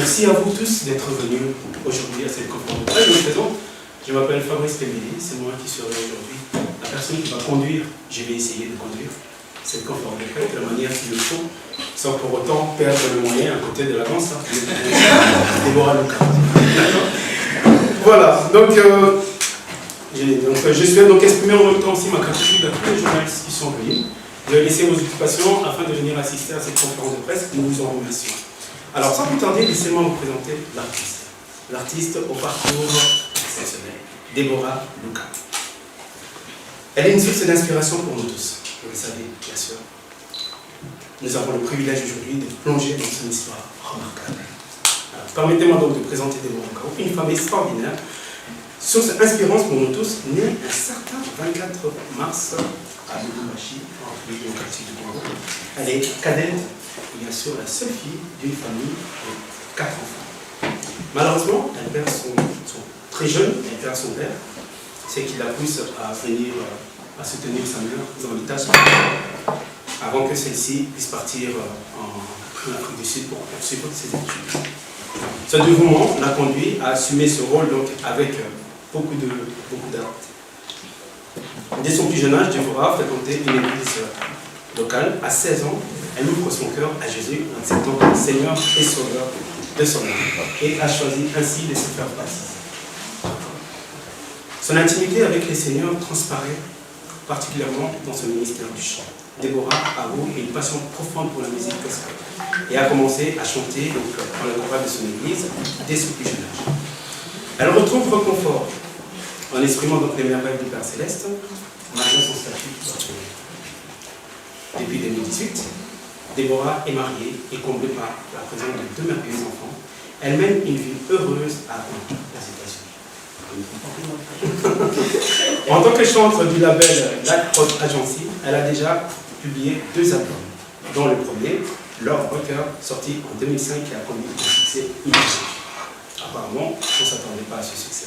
Merci à vous tous d'être venus aujourd'hui à cette conférence de presse. Je me présente, je m'appelle Fabrice Keméli, c'est moi qui serai aujourd'hui la personne qui va conduire, je vais essayer de conduire cette conférence de presse de la manière qu'il le faut, sans pour autant perdre le moyen à côté de la danse. Déborah Lucas. Voilà, donc je souhaite donc exprimer en même temps aussi ma gratitude à tous les journalistes qui sont venus. Vous avez laissé vos occupations afin de venir assister à cette conférence de presse. Nous vous en remercions. Alors, sans plus tarder, laissez-moi vous présenter l'artiste. L'artiste au parcours exceptionnel, Déborah Lucas. Elle est une source d'inspiration pour nous tous, vous le savez, bien sûr. Nous avons le privilège aujourd'hui de plonger dans son histoire remarquable. Permettez-moi donc de présenter Déborah Lucas, une femme extraordinaire, source d'inspiration pour nous tous, née un certain 24 mars à Lubumbashi, en République démocratique du Congo. Elle est cadette, bien sûr, la seule fille d'une famille de 4 enfants. Malheureusement, elle perd très jeune, elle perd son père, ce qui la pousse à venir à soutenir sa mère dans l'État avant que celle-ci puisse partir en Afrique du Sud pour poursuivre ses études. Ce dévouement l'a conduit à assumer ce rôle donc, avec beaucoup d'actes. Dès son plus jeune âge, Déborah fréquentait une église locale. À 16 ans, elle ouvre son cœur à Jésus en acceptant comme Seigneur et Sauveur de son âme et a choisi ainsi de se faire baptiser. Son intimité avec les Seigneurs transparaît particulièrement dans son ministère du chant. Déborah avoue une passion profonde pour la musique gospel et a commencé à chanter dans le chorale de son église dès son plus jeune âge. Elle retrouve reconfort en exprimant donc les merveilles du Père Céleste malgré son statut d'orpheline. Depuis 2018, Déborah est mariée et comblée par la présence de 2 merveilleux enfants. Elle mène une vie heureuse à Atlanta, aux États-Unis. En tant que chanteuse du label Black Rock Agency, elle a déjà publié 2 albums, dont le premier, Love Rocker, sorti en 2005 qui a connu un succès immense. Apparemment, on ne s'attendait pas à ce succès.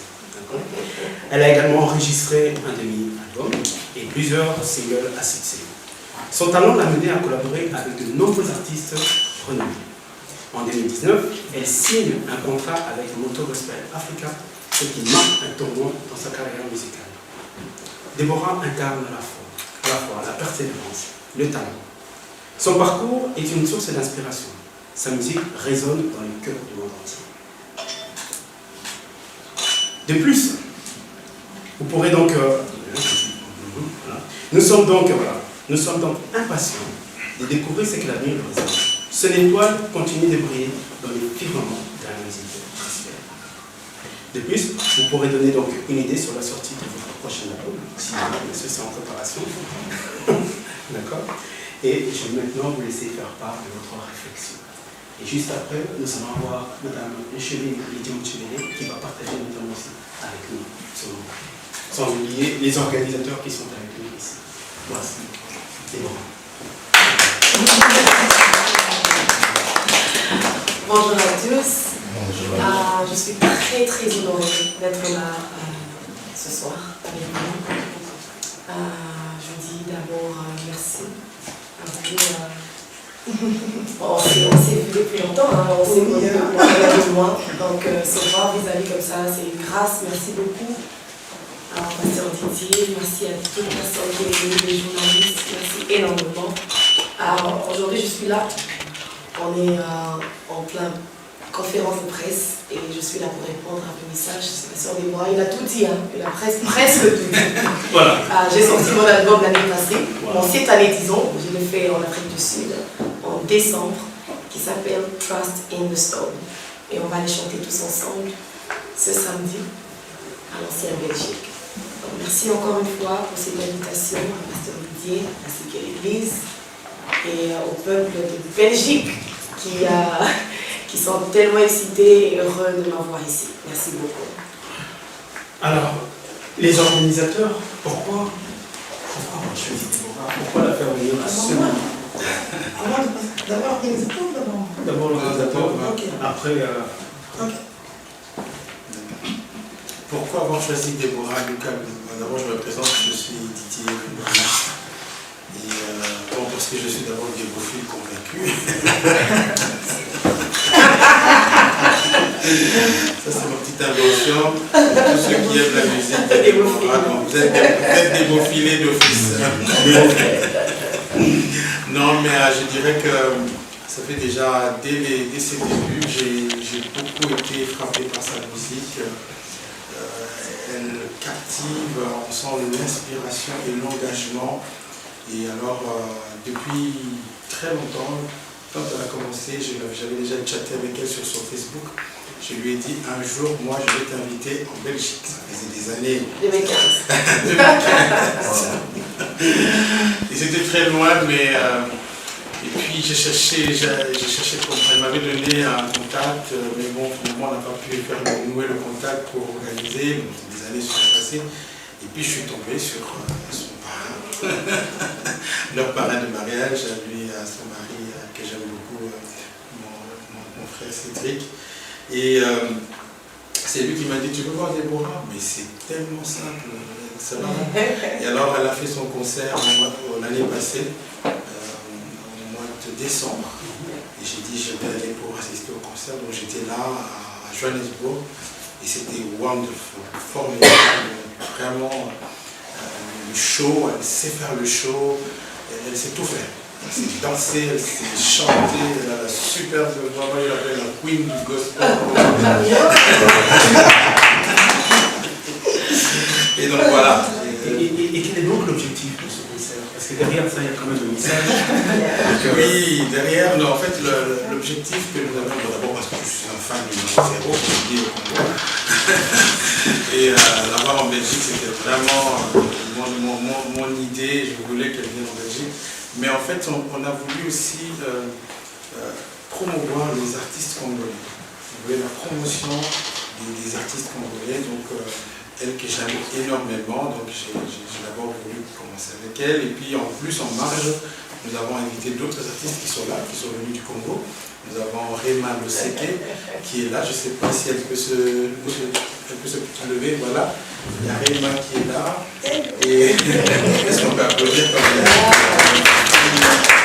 Elle a également enregistré un demi-album et plusieurs singles à succès. Son talent l'a menée à collaborer avec de nombreux artistes renommés. En 2019, elle signe un contrat avec Moto Gospel Africa, ce qui marque un tournant dans sa carrière musicale. Déborah incarne la foi, la persévérance, le talent. Son parcours est une source d'inspiration. Sa musique résonne dans le cœur du monde entier. De plus, vous pourrez donc... Nous sommes donc impatients de découvrir ce que l'avenir nous réserve. Son étoile continue de briller dans le firmament de la musique gospel. De plus, vous pourrez donner donc une idée sur la sortie de votre prochain album, si c'est en préparation. D'accord? Et je vais maintenant vous laisser faire part de votre réflexion. Et juste après, nous allons avoir Mme Nchevene Lydia Nchevene qui va partager notamment aussi avec nous, sans oublier les organisateurs qui sont avec nous ici. Voici. C'est bon. Bonjour à tous. Bonjour. Je suis très très honorée d'être là ce soir avec vous. Je dis d'abord merci à vous. On s'est vu depuis longtemps, hein, on s'est connu de loin. Donc se voir vis-à-vis comme ça, c'est une grâce. Merci beaucoup. Alors, Pasteur Didier, merci à toutes les personnes qui sont venues, les journalistes, merci énormément. Alors, aujourd'hui, je suis là. On est en plein conférence de presse et je suis là pour répondre à vos messages. C'est Pasteur Déborah, il a tout dit, hein. Il a presque tout dit. Voilà. J'ai sorti mon album l'année passée, Voilà. bon, cette année, disons, je l'ai fait en Afrique du Sud, en décembre, qui s'appelle Trust in the Stone. Et on va les chanter tous ensemble ce samedi à l'ancienne Belgique. Donc, merci encore une fois pour cette invitation à Pasteur Didier, ainsi qu'à l'Église et au peuple de Belgique qui sont tellement excités et heureux de m'avoir ici. Merci beaucoup. Alors, les organisateurs, pourquoi avoir choisi Déborah? Pourquoi la faire venir à ce moment? D'abord organisateur ou d'abord? D'abord l'organisateur, Okay. après... Ok. Pourquoi avoir choisi Déborah Lucas? D'abord, je me présente, je suis Didier Lucas. Et bon, parce que je suis d'abord une débophile convaincu. petite invention de tous ceux qui aiment la musique de Déborah. Donc, vous êtes des beaux filets d'office. Non, mais je dirais que ça fait déjà, dès ses débuts, j'ai beaucoup été frappé par sa musique. Elle captive, on sent l'inspiration et l'engagement. Et alors, depuis très longtemps, quand elle a commencé, j'avais déjà chatté avec elle sur son Facebook. Je lui ai dit, un jour, moi, je vais t'inviter en Belgique. Ça faisait des années. 2015. 2015. Et c'était très loin, mais... et puis, j'ai cherché, elle m'avait donné un contact, mais bon, finalement, on n'a pas pu faire nouer le contact pour organiser. Donc, des années se sont passées. Et puis, je suis tombé sur son parrain, leur parrain de mariage, à lui, à son mari, que j'aime beaucoup, mon frère Cédric. Et c'est lui qui m'a dit, tu veux voir Déborah? Mais c'est tellement simple, ça va. Et alors, elle a fait son concert l'année passée, au mois de décembre. Et j'ai dit, je vais aller pour assister au concert. Donc j'étais là à Johannesburg. Et c'était wonderful, formidable, vraiment le show, elle sait faire le show, elle sait tout faire. Elle sait danser, elle sait chanter, elle a la superbe voix, il l'appelle la queen du gospel. Et donc voilà. Et quel est donc l'objectif de ce concert? Parce que derrière ça, il y a quand même un message. Oui, derrière, non, en fait, l'objectif que nous avons, d'abord parce que je suis un fan du zéro, je dis au Congo, et l'avoir en Belgique, c'était vraiment mon idée, je voulais qu'elle vienne en Belgique. Mais en fait, on a voulu aussi promouvoir les artistes congolais. On voulait la promotion des artistes congolais, donc elle que j'aime énormément, donc j'ai d'abord voulu commencer avec elle. Et puis en plus, en marge, nous avons invité d'autres artistes qui sont là, qui sont venus du Congo. Nous avons Rema Loseke qui est là, je ne sais pas si elle peut se lever, voilà. Il y a Rema qui est là. Et est-ce qu'on peut applaudir quand même?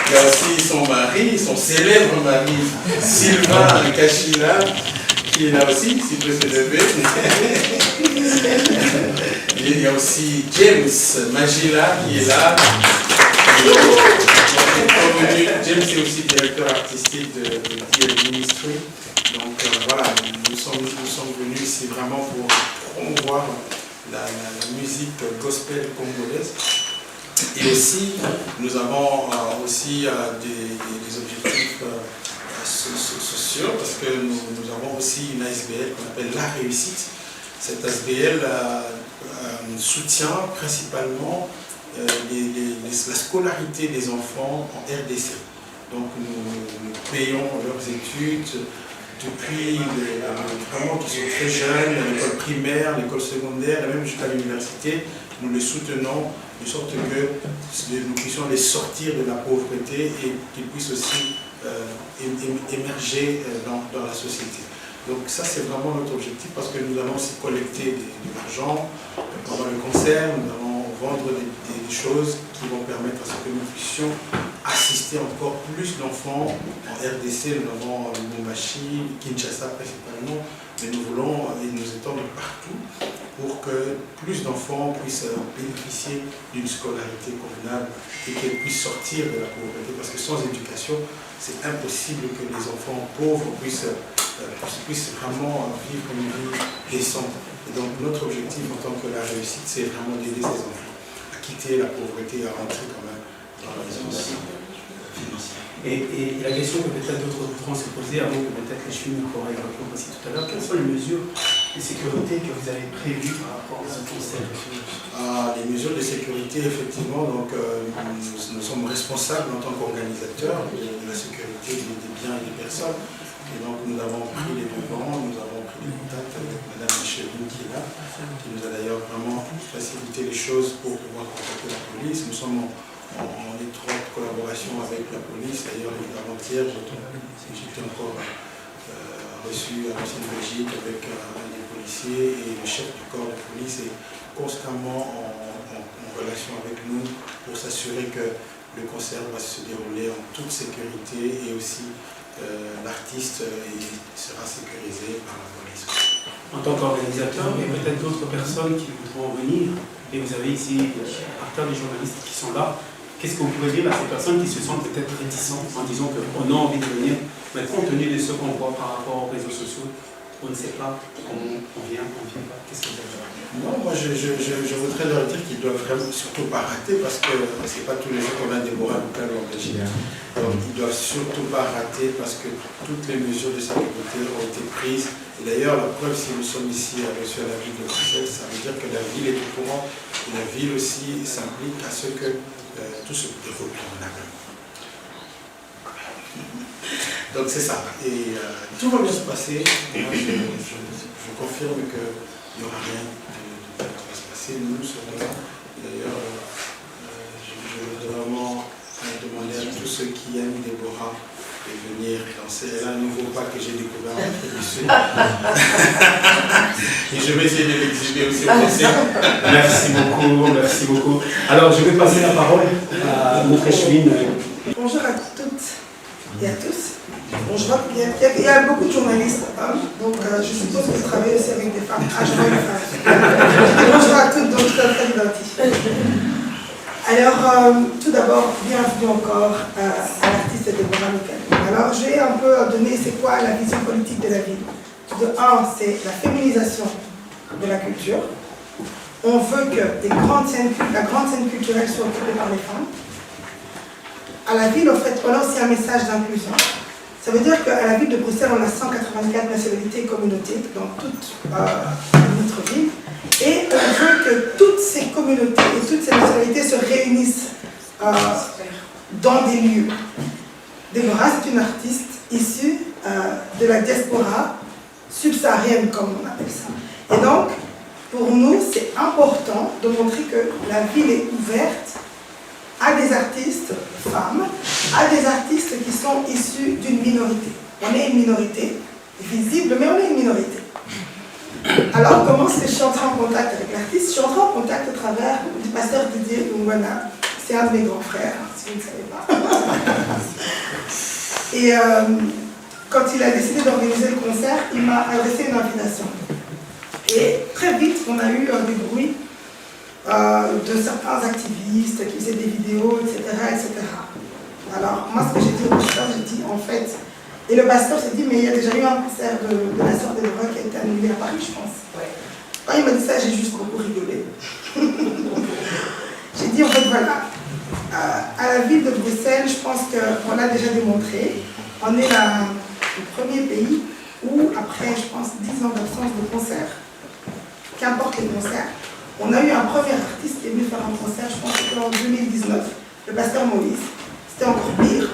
Il y a aussi son mari, son célèbre mari, Sylvain Kachila, qui est là aussi, s'il peut se lever. Il y a aussi James Magila qui est là. James est aussi directeur artistique de DL Ministry. Donc voilà, nous sommes venus ici vraiment pour promouvoir la musique gospel congolaise. Et aussi, nous avons aussi des objectifs sociaux parce que nous avons aussi une ASBL qu'on appelle La Réussite. Cette ASBL soutient principalement la scolarité des enfants en RDC. Donc nous payons leurs études depuis vraiment qu'ils sont très jeunes, l'école primaire, l'école secondaire et même jusqu'à l'université. Nous les soutenons de sorte que nous puissions les sortir de la pauvreté et qu'ils puissent aussi émerger dans la société. Donc ça c'est vraiment notre objectif parce que nous allons aussi collecter de l'argent pendant le concert, nous allons vendre des choses qui vont permettre à ce que nous puissions assister encore plus d'enfants en RDC. Nous avons Lubumbashi, Kinshasa principalement, mais nous voulons et nous étendre partout pour que plus d'enfants puissent bénéficier d'une scolarité convenable et qu'elles puissent sortir de la pauvreté. Parce que sans éducation, c'est impossible que les enfants pauvres puissent vraiment vivre une vie décente. Et donc notre objectif en tant que La Réussite, c'est vraiment d'aider ces enfants à quitter la pauvreté et à rentrer quand même dans la maison financière. Et la question que peut-être d'autres voudront se poser, avant que peut-être les chemins pourraient y répondre aussi tout à l'heure, quelles sont les mesures de sécurité que vous avez prévues par rapport à ce concert? Les mesures de sécurité, effectivement, donc, nous sommes responsables en tant qu'organisateurs de la sécurité des biens et des personnes. Et donc nous avons pris les devants, nous avons pris les contacts avec Mme Michelin qui est là, qui nous a d'ailleurs vraiment facilité les choses pour pouvoir contacter la police. Nous sommes en étroite collaboration avec la police. D'ailleurs, avant-hier, j'étais encore reçu à l'ancienne Belgique avec un des policiers et le chef du corps de police est constamment en relation avec nous pour s'assurer que le concert va se dérouler en toute sécurité et aussi l'artiste sera sécurisé par la police. en tant qu'organisateur, mais peut-être d'autres personnes qui voudront venir. Et vous avez ici partant des journalistes qui sont là. Qu'est-ce que vous pouvez dire à ces personnes qui se sentent peut-être réticentes en disant qu'on a envie de venir, mais compte tenu de ce qu'on voit par rapport aux réseaux sociaux, on ne sait pas comment on vient pas. Qu'est-ce que vous avez à dire? Non, moi je voudrais leur dire qu'ils doivent vraiment surtout pas rater parce que c'est pas tous les jours qu'on a des morales locales en Belgique. Donc ils doivent surtout pas rater parce que toutes les mesures de sécurité ont été prises. Et d'ailleurs, la preuve, si nous sommes ici à la ville de Bruxelles, ça veut dire que la ville est au courant et la ville aussi s'implique à ce que tout se déroule convenablement. Donc c'est ça. Et tout va bien se passer. Moi, je confirme qu'il n'y aura rien de mal qui va se passer. Nous serons là. D'ailleurs, je voudrais vraiment demander à tous ceux qui aiment Déborah de venir danser. Elle a un nouveau pas que j'ai découvert en Afrique du Sud. Et je vais essayer de l'exhiber aussi au conseil. Merci beaucoup. Alors, je vais passer la parole à notre échevine. Bonjour à toutes et à tous. Bon, je vois qu'il y a beaucoup de journalistes, hein, donc je suppose que vous travaillez aussi avec des femmes. Ah, je vois une femme. Bonjour à toutes, donc très identique. Alors, tout d'abord, bienvenue encore à l'artiste Déborah Mikali. Alors, je vais un peu donner c'est quoi la vision politique de la ville. De un, c'est la féminisation de la culture. On veut que la grande scène culturelle soit occupée par les femmes. À la ville, en fait, on a aussi un message d'inclusion. Ça veut dire qu'à la ville de Bruxelles, on a 184 nationalités et communautés dans toute notre ville. Et on veut que toutes ces communautés et toutes ces nationalités se réunissent dans des lieux. Déborah, c'est une artiste issue de la diaspora subsaharienne, comme on appelle ça. Et donc, pour nous, c'est important de montrer que la ville est ouverte à des artistes femmes, à des artistes qui sont issus d'une minorité. On est une minorité, visible, mais on est une minorité. Alors, comment est-ce que je suis entrée en contact avec l'artiste? Je suis entrée en contact au travers du pasteur Didier Lungwana. C'est un de mes grands frères, si vous ne savez pas. Et quand il a décidé d'organiser le concert, il m'a adressé une invitation. Et très vite, on a eu des bruits de certains activistes qui faisaient des vidéos, etc., etc. Alors, moi, ce que j'ai dit au pasteur, j'ai dit, en fait, et le pasteur s'est dit, mais il y a déjà eu un concert de la sœur de Déborah qui a été annulé à Paris, je pense. Ouais. Quand il m'a dit ça, j'ai juste beaucoup rigolé. J'ai dit, en fait, voilà, à la ville de Bruxelles, je pense qu'on l'a déjà démontré, on est le premier pays où, après, je pense, 10 ans d'absence de concert, qu'importe les concerts, on a eu un premier artiste qui est venu faire un concert, je pense que c'était en 2019, le pasteur Moïse. C'était encore pire.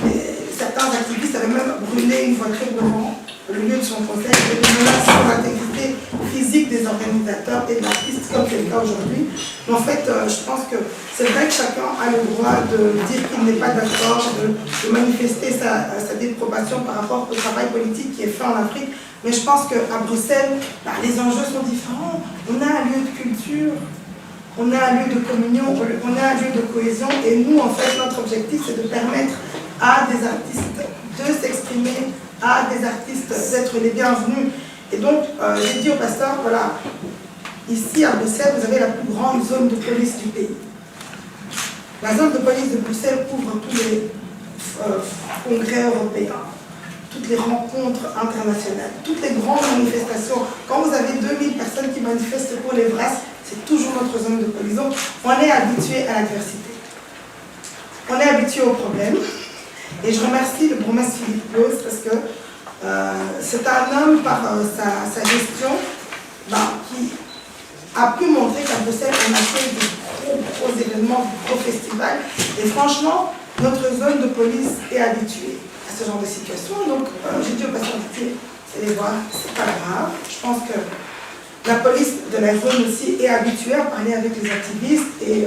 Et certains activistes avaient même brûlé une voiture devant le lieu de son concert. Il y avait des menaces sur l'intégrité physique des organisateurs et de l'artiste, comme c'est le cas aujourd'hui. Mais en fait, je pense que c'est vrai que chacun a le droit de dire qu'il n'est pas d'accord, de manifester sa déprobation par rapport au travail politique qui est fait en Afrique. Mais je pense qu'à Bruxelles, les enjeux sont différents. On a un lieu de culture, on a un lieu de communion, on a un lieu de cohésion. Et nous, en fait, notre objectif, c'est de permettre à des artistes de s'exprimer, à des artistes d'être les bienvenus. Et donc, j'ai dit au pasteur, voilà, ici à Bruxelles, vous avez la plus grande zone de police du pays. La zone de police de Bruxelles couvre tous les congrès européens, toutes les rencontres internationales, toutes les grandes manifestations. Quand vous avez 2000 personnes qui manifestent pour les brasses, c'est toujours notre zone de police. Donc, on est habitué à l'adversité. On est habitué aux problèmes. Et je remercie le bourgmestre Philippe Claus parce que c'est un homme, par sa gestion, qui a pu montrer qu'à Bruxelles, on a fait de gros événements, de gros festivals. Et franchement, notre zone de police est habituée à ce genre de situation. Donc, j'ai dit au patient Didier, allez voir, c'est pas grave. Je pense que la police de la zone aussi est habituée à parler avec les activistes. Et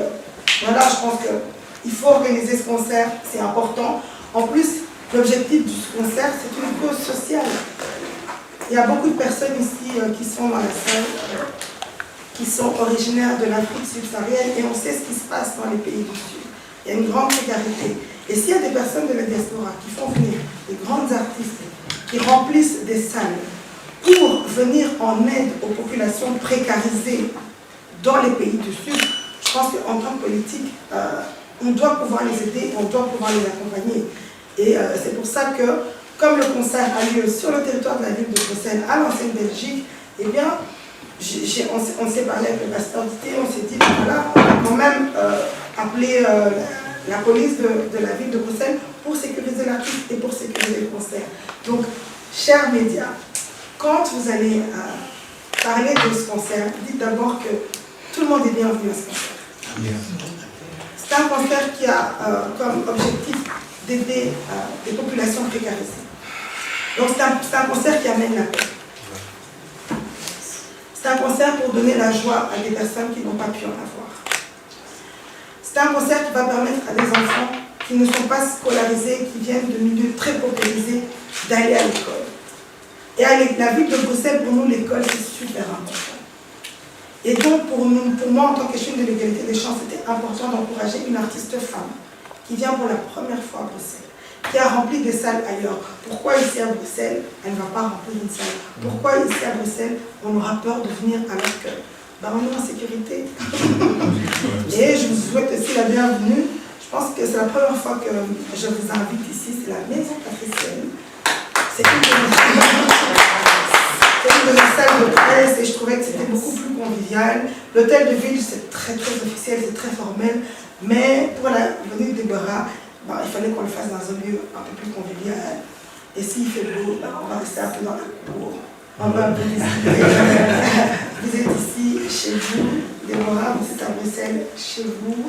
voilà, je pense qu'il faut organiser ce concert, c'est important. En plus, l'objectif du concert, c'est une cause sociale. Il y a beaucoup de personnes ici qui sont dans la salle, qui sont originaires de l'Afrique subsaharienne, et on sait ce qui se passe dans les pays du Sud. Il y a une grande précarité. Et s'il y a des personnes de la diaspora qui font venir des grands artistes, qui remplissent des salles, pour venir en aide aux populations précarisées dans les pays du Sud, je pense qu'en tant que politique, on doit pouvoir les aider, on doit pouvoir les accompagner. Et c'est pour ça que, comme le concert a lieu sur le territoire de la ville de Bruxelles, à l'ancienne Belgique, eh bien, on s'est parlé avec le pasteur d'Ité, on s'est dit, voilà, on va quand même appeler la police de la ville de Bruxelles pour sécuriser l'artiste et pour sécuriser le concert. Donc, chers médias, quand vous allez parler de ce concert, dites d'abord que tout le monde est bienvenu à ce concert. C'est un concert qui a comme objectif d'aider les populations précarisées. Donc c'est un concert qui amène la paix. C'est un concert pour donner la joie à des personnes qui n'ont pas pu en avoir. C'est un concert qui va permettre à des enfants qui ne sont pas scolarisés, qui viennent de milieux très paupérisés, d'aller à l'école. Et à la ville de Bruxelles, pour nous, l'école, c'est super important. Et donc, pour moi, en tant qu'échelle de l'égalité des chances, c'était important d'encourager une artiste femme qui vient pour la première fois à Bruxelles, qui a rempli des salles ailleurs. Pourquoi ici à Bruxelles, elle ne va pas remplir une salle? Pourquoi ici à Bruxelles, on aura peur de venir alors que on est en sécurité? Et je vous souhaite aussi la bienvenue. Je pense que c'est la première fois que je vous invite ici, c'est la Maison Patricienne. C'est une de mes salles de presse et je trouvais que c'était beaucoup plus convivial. L'hôtel de ville, c'est très officiel, c'est très formel. Mais pour la venue de Déborah, il fallait qu'on le fasse dans un lieu un peu plus convivial. Et s'il fait beau, on va rester un peu dans la cour. On va un peu discuter. Vous êtes ici, chez vous. Déborah, vous êtes à Bruxelles, chez vous.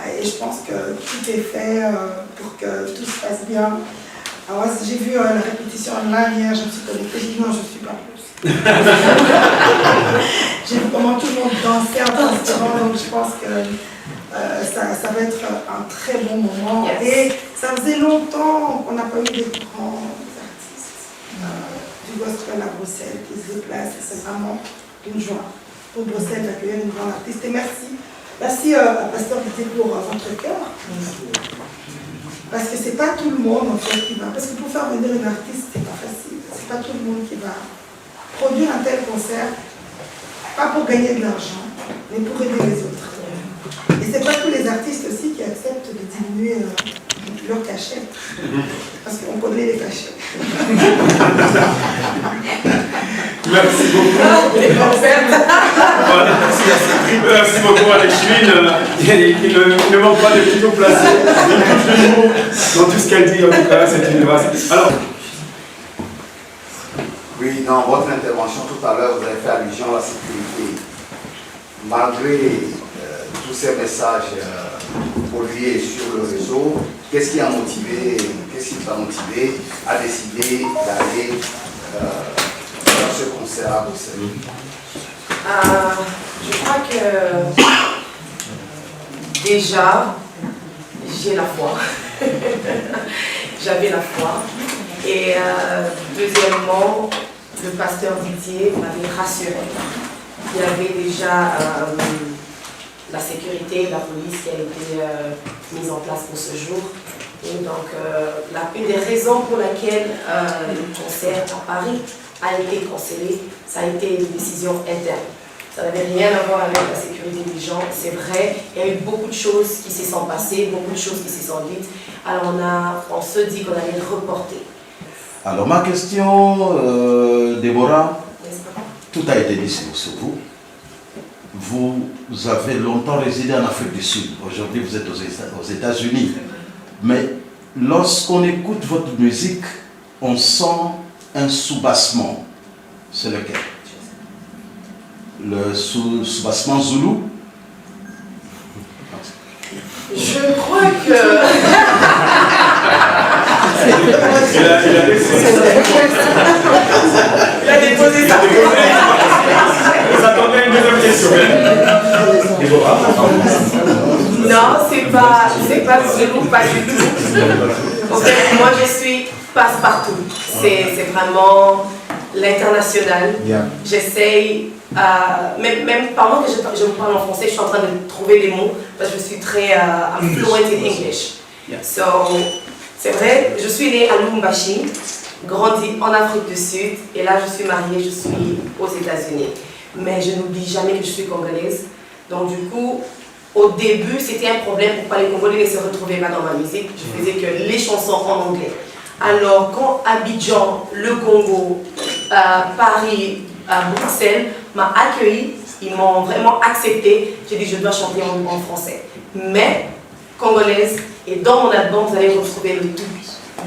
Et je pense que tout est fait pour que tout se passe bien. Alors, j'ai vu la répétition online hier, je me suis connectée, j'ai dit non, je ne suis pas plus. J'ai vu comment tout le monde dansait en transpirant, donc je pense que ça va être un très bon moment. Yes. Et ça faisait longtemps qu'on n'a pas eu des grands artistes du gospel à Bruxelles qui se déplacent. C'est vraiment une joie pour Bruxelles d'accueillir une grande artiste. Et merci. Merci à Pasteur Dité pour votre cœur. Parce que c'est pas tout le monde en fait qui va. Parce que pour faire venir une artiste, c'est pas facile. C'est pas tout le monde qui va produire un tel concert, pas pour gagner de l'argent, mais pour aider les autres. Et c'est pas tous les artistes aussi qui acceptent de diminuer leur cachet. Parce qu'on connaît les cachets. Merci beaucoup. Voilà, merci beaucoup à l'échevine. Il ne manque pas de plutôt placer. Il touche le mot dans tout ce qu'elle dit. En tout cas, c'est une grâce. Alors. Oui, dans votre intervention tout à l'heure, vous avez fait allusion à la sécurité. Malgré tous ces messages produits sur le réseau, qu'est-ce qui a motivé, qu'est-ce qui vous a motivé à décider d'aller faire ce concert à Bruxelles? Je crois que déjà, j'ai la foi. J'avais la foi. Et deuxièmement, le pasteur Didier m'avait rassuré. Il y avait déjà la sécurité, la police qui a été mise en place pour ce jour. Et donc, une des raisons pour laquelle le concert à Paris a été cancellé, ça a été une décision interne. Ça n'avait rien à voir avec la sécurité des gens, c'est vrai. Il y a eu beaucoup de choses qui se sont passées, beaucoup de choses qui se sont dites. Alors on se dit qu'on allait reporter. Alors ma question, Déborah, tout a été dit sur vous. Vous avez longtemps résidé en Afrique du Sud. Aujourd'hui, vous êtes aux États-Unis. Mais lorsqu'on écoute votre musique, on sent un soubassement. C'est lequel? Le soubassement zoulou? Je crois que... Il a déposé ça. Vous attendez une deuxième question. Non, c'est pas zoulou, pas du tout. En fait, moi je suis passe-partout. C'est vraiment l'international. J'essaye, même pendant que je vous parle en français, je suis en train de trouver des mots parce que je suis très I'm fluent in English. So, c'est vrai, je suis née à Lubumbashi grandi en Afrique du Sud et là je suis mariée, je suis aux États-Unis. Mais je n'oublie jamais que je suis congolaise. Donc du coup, au début, c'était un problème pour les Congolais ne se retrouvaient pas dans ma musique. Je faisais que les chansons en anglais. Alors quand Abidjan, le Congo, Paris, Bruxelles m'a accueilli, ils m'ont vraiment accepté. J'ai dit je dois chanter en français. Mais congolaise, et dans mon album, vous allez retrouver le tout.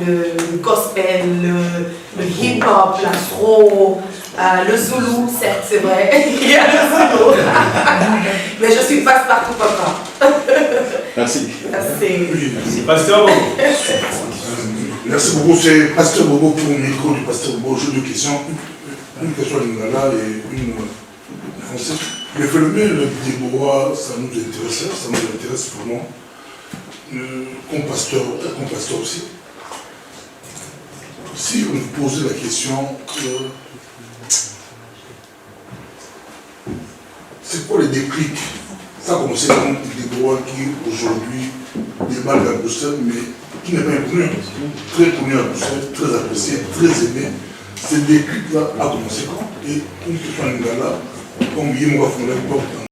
Le gospel, le hip-hop, l'afro, le zoulou, certes c'est vrai, il y a le zoulou. Mais je suis passe-partout papa. Merci. Merci. Pasteur Bobo. Merci beaucoup, c'est Pasteur Bobo pour le micro du Pasteur Bobo. J'ai deux questions, une question à Lingala et une française. Le phénomène des Bois, ça nous intéresse vraiment, comme pasteur aussi. Si on vous posait la question, c'est quoi les déclics? Ça a commencé comme des Bois qui aujourd'hui débarquent à Bruxelles, mais qui n'est pas inconnu, très connu à Bruxelles, très apprécié, très aimé. Ce déclic-là a commencé quand? Et une question à Lingala, comme Yémoua Fondé porte